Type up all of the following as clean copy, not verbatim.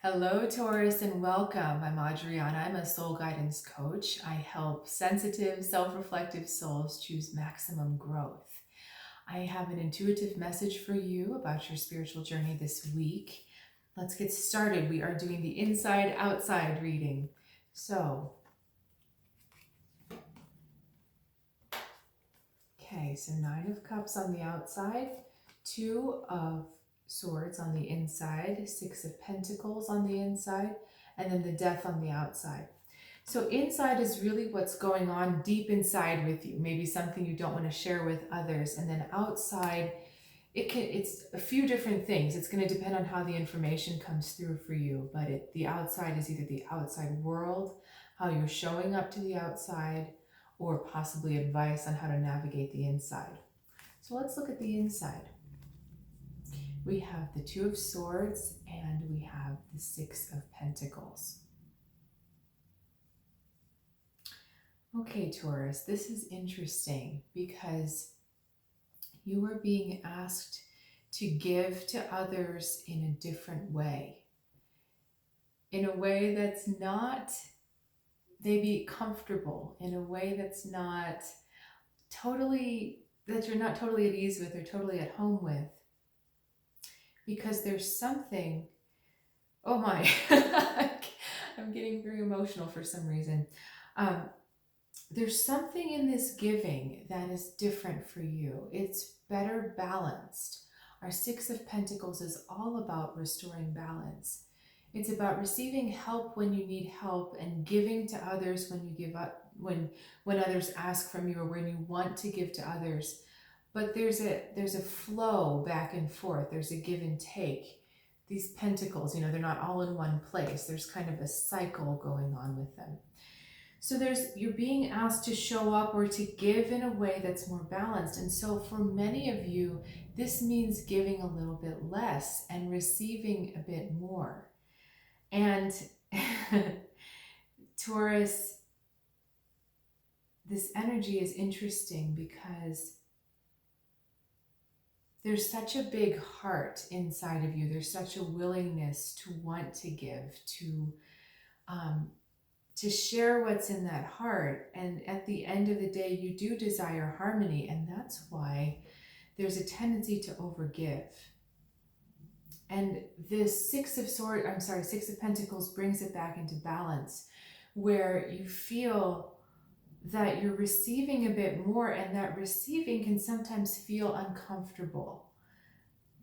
Hello, Taurus, and welcome. I'm Adriana. I'm a soul guidance coach. I help sensitive, self-reflective souls choose maximum growth. I have an intuitive message for you about your spiritual journey this week. Let's get started. We are doing the inside-outside reading. So, Nine of Cups on the outside, Two of Swords on the inside, Six of Pentacles on the inside, and then the Death on the outside. So inside is really what's going on deep inside with you, maybe something you don't want to share with others. And then outside, it's a few different things. It's going to depend on how the information comes through for you, but the outside is either the outside world, how you're showing up to the outside, or possibly advice on how to navigate the inside. So let's look at the inside. We have the Two of Swords and we have the Six of Pentacles. Okay, Taurus, this is interesting because you are being asked to give to others in a different way. In a way that's not maybe comfortable, in a way that's not totally, that you're not totally at ease with or totally at home with. Because there's something, oh my, I'm getting very emotional for some reason. There's something in this giving that is different for you. It's better balanced. Our Six of Pentacles is all about restoring balance. It's about receiving help when you need help and giving to others when you give up, when others ask from you or when you want to give to others. But there's a flow back and forth. There's a give and take. These pentacles, they're not all in one place. There's kind of a cycle going on with them. So you're being asked to show up or to give in a way that's more balanced. And so for many of you, this means giving a little bit less and receiving a bit more. And Taurus, this energy is interesting because there's such a big heart inside of you. There's such a willingness to want to give, to share what's in that heart. And at the end of the day, you do desire harmony. And that's why there's a tendency to overgive. And this Six of Pentacles brings it back into balance, where you feel that you're receiving a bit more, and that receiving can sometimes feel uncomfortable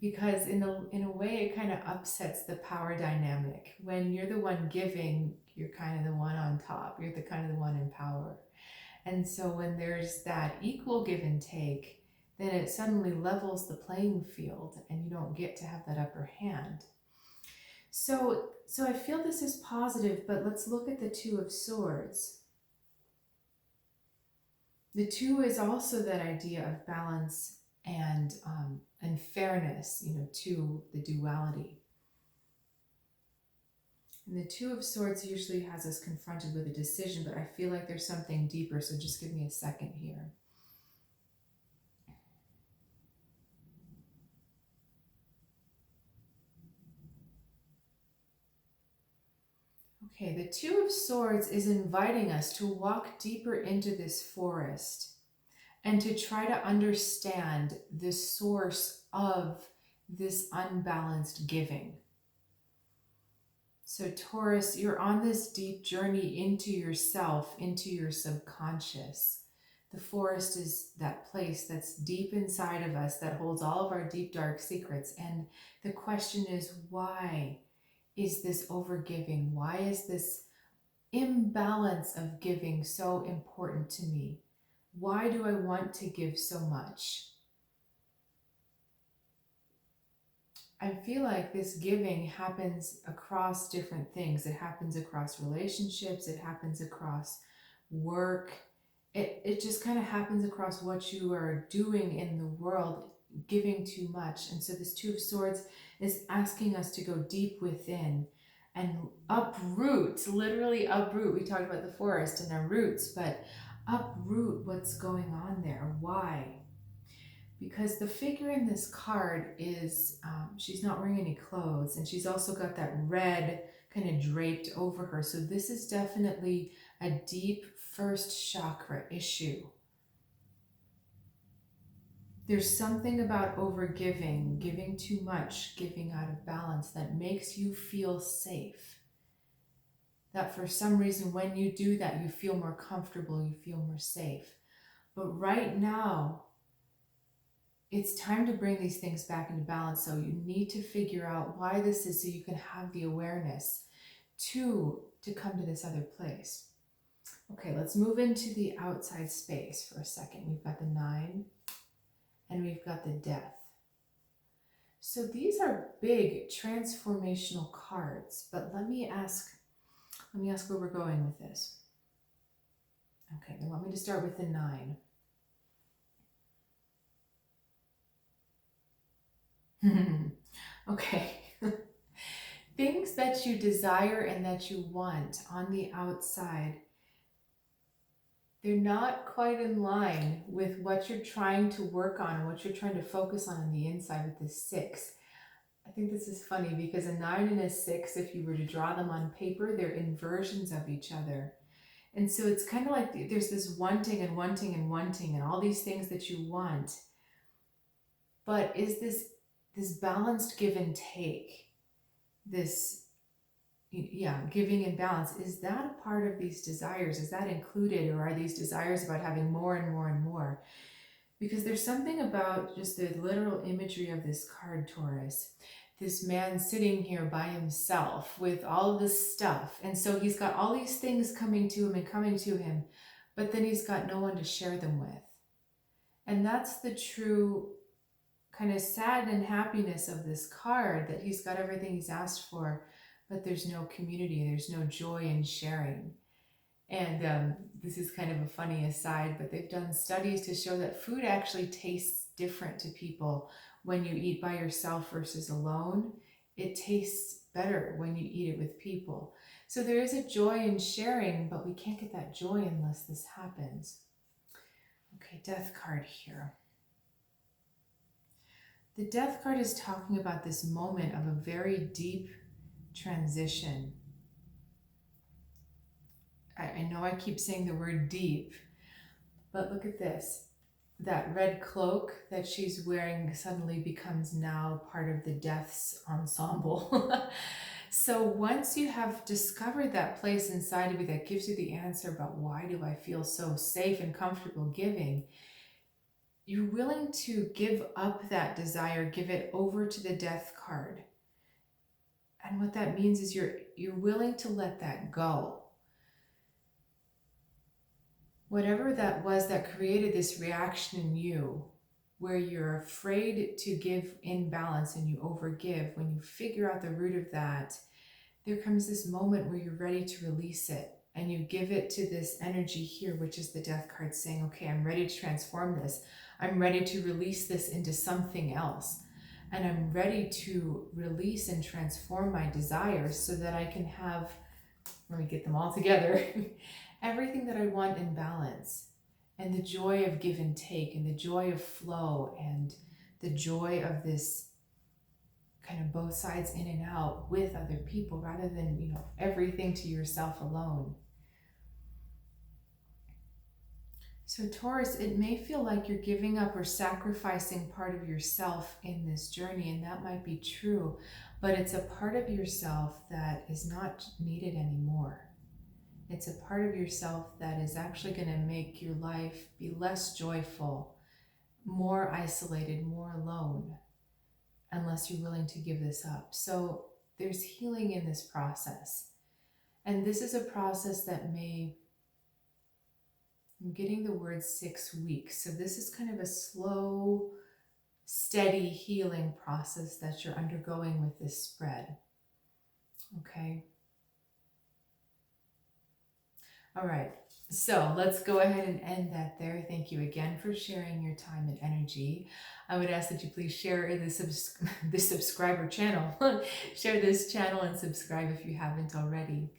because in a way it kind of upsets the power dynamic. When you're the one giving, you're kind of the one on top. You're the kind of the one in power. And so when there's that equal give and take, then it suddenly levels the playing field and you don't get to have that upper hand. So I feel this is positive, but let's look at the Two of Swords. The two is also that idea of balance and fairness, to the duality. And the Two of Swords usually has us confronted with a decision, but I feel like there's something deeper, so just give me a second here. Okay, the Two of Swords is inviting us to walk deeper into this forest and to try to understand the source of this unbalanced giving. So Taurus, you're on this deep journey into yourself, into your subconscious. The forest is that place that's deep inside of us that holds all of our deep, dark secrets. And the question is, why is this overgiving? Why is this imbalance of giving so important to me? Why do I want to give so much? I feel like this giving happens across different things. It happens across relationships. It happens across work. It just kind of happens across what you are doing in the world, giving too much. And so this Two of Swords is asking us to go deep within and uproot, literally uproot. We talked about the forest and our roots, but uproot what's going on there. Why? because the figure in this card is, she's not wearing any clothes, and she's also got that red kind of draped over her. So this is definitely a deep first chakra issue. There's something about overgiving, giving too much, giving out of balance that makes you feel safe. That for some reason, when you do that, you feel more comfortable, you feel more safe. But right now, it's time to bring these things back into balance. So you need to figure out why this is, so you can have the awareness to come to this other place. Okay, let's move into the outside space for a second. We've got the 9 and we've got the Death. So these are big transformational cards, but let me ask where we're going with this. Okay, they want me to start with the 9. Okay. Things that you desire and that you want on the outside, they're not quite in line with what you're trying to work on and what you're trying to focus on the inside with the 6. I think this is funny because a 9 and a 6, if you were to draw them on paper, they're inversions of each other. And so it's kind of like there's this wanting and wanting and wanting and all these things that you want. But is this balanced give and take, this, yeah, giving and balance, is that a part of these desires? Is that included, or are these desires about having more and more and more? Because there's something about just the literal imagery of this card, Taurus. This man sitting here by himself with all of this stuff. And so he's got all these things coming to him, but then he's got no one to share them with. And that's the true kind of sad and happiness of this card, that he's got everything he's asked for, but there's no community, there's no joy in sharing. And this is kind of a funny aside, but they've done studies to show that food actually tastes different to people when you eat by yourself versus alone. It tastes better when you eat it with people. So there is a joy in sharing, but we can't get that joy unless this happens. Okay, Death card here. The Death card is talking about this moment of a very deep transition. I know I keep saying the word deep, but look at this. That red cloak that she's wearing suddenly becomes now part of the Death's ensemble. So once you have discovered that place inside of you that gives you the answer about why do I feel so safe and comfortable giving, you're willing to give up that desire, give it over to the Death card. And what that means is you're willing to let that go. Whatever that was that created this reaction in you, where you're afraid to give in balance and you overgive, when you figure out the root of that, there comes this moment where you're ready to release it. And you give it to this energy here, which is the Death card, saying, okay, I'm ready to transform this. I'm ready to release this into something else. And I'm ready to release and transform my desires so that I can have, let me get them all together, everything that I want in balance. And the joy of give and take, and the joy of flow, and the joy of this kind of both sides in and out with other people, rather than, everything to yourself alone. So Taurus, it may feel like you're giving up or sacrificing part of yourself in this journey, and that might be true, but it's a part of yourself that is not needed anymore. It's a part of yourself that is actually going to make your life be less joyful, more isolated, more alone, unless you're willing to give this up. So there's healing in this process. And this is a process that I'm getting the word 6 weeks. So this is kind of a slow, steady healing process that you're undergoing with this spread. Okay. All right. So let's go ahead and end that there. Thank you again for sharing your time and energy. I would ask that you please share the subscriber channel. Share this channel and subscribe if you haven't already.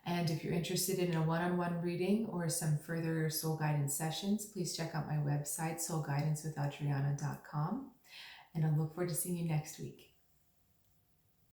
And if you're interested in a one-on-one reading or some further soul guidance sessions, please check out my website, soulguidancewithadriana.com. And I look forward to seeing you next week.